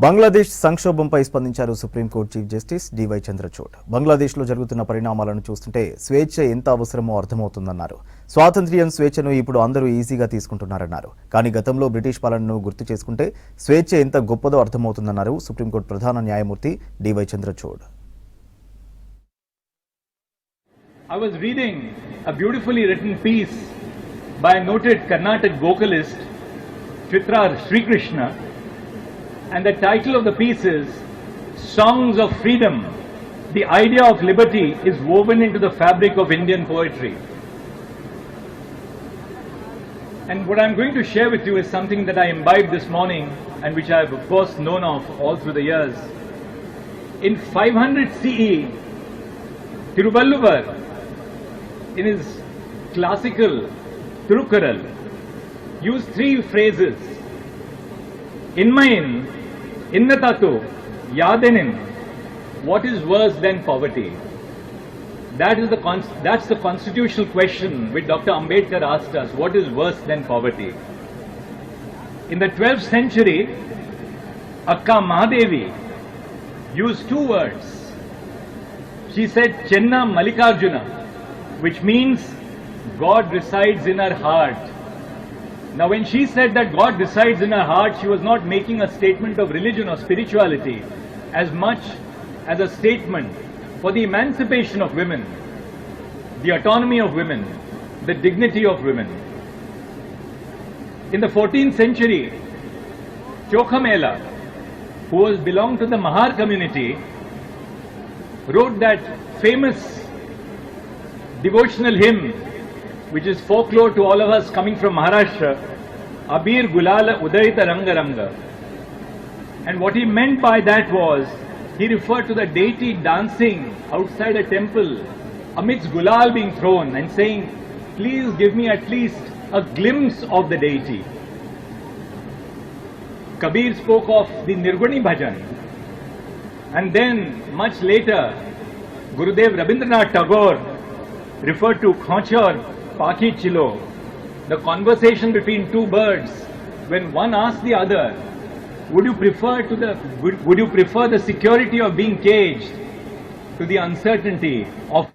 బంగ్లాదేశ్ సంక్షోభంపై స్పందించారు supreme court chief justice DY Chandrachud. బంగ్లాదేశ్లో జరుగుతున్న పరిణామాలను చూస్తుంటే స్వేచ్ఛ ఎంత అవసరమో అర్థమవుతుందన్నారు. స్వాతంత్ర్యం, స్వేచ్ఛను ఇప్పుడు అందరూ ఈజీగా తీసుకుంటున్నారన్నారు. కానీ గతంలో బ్రిటిష్ పాలనను గుర్తు చేసుకుంటే స్వేచ్ఛ ఎంత గొప్పదో అర్థమవుతుందన్నారు సుప్రీంకోర్టు ప్రధాన న్యాయమూర్తి DY Chandrachud. I was reading a beautifully written piece by a noted Carnatic vocalist, Chitra Sri Krishna, and the title of the piece is Songs of Freedom. The idea of liberty is woven into the fabric of Indian poetry. And what I'm going to share with you is something that I imbibed this morning and which I have of course known of all through the years. In 500 CE, Tiruvalluvar, in his classical Thirukkural, used three phrases. Inmayin, Innatatu, Yadenin, what is worse than poverty? That's the constitutional question which Dr. Ambedkar asked us, what is worse than poverty? In the 12th century, Akka Mahadevi used two words. She said, Chenna Mallikarjuna, which means God resides in her heart. Now when she said that God resides in her heart, she was not making a statement of religion or spirituality as much as a statement for the emancipation of women, the autonomy of women, the dignity of women. In the 14th century, Chokhamela, who belonged to the Mahar community, wrote that famous devotional hymn, which is folklore to all of us coming from Maharashtra, Abir Gulala Udayita Ranga Ranga. And what he meant by that was, he referred to the deity dancing outside a temple amidst gulal being thrown and saying, please give me at least a glimpse of the deity. Kabir spoke of the Nirguni Bhajan. And then, much later, Gurudev Rabindranath Tagore referred to Khonchor Paki Chilo, the conversation between two birds, when one asked the other, would you prefer the security of being caged to the uncertainty of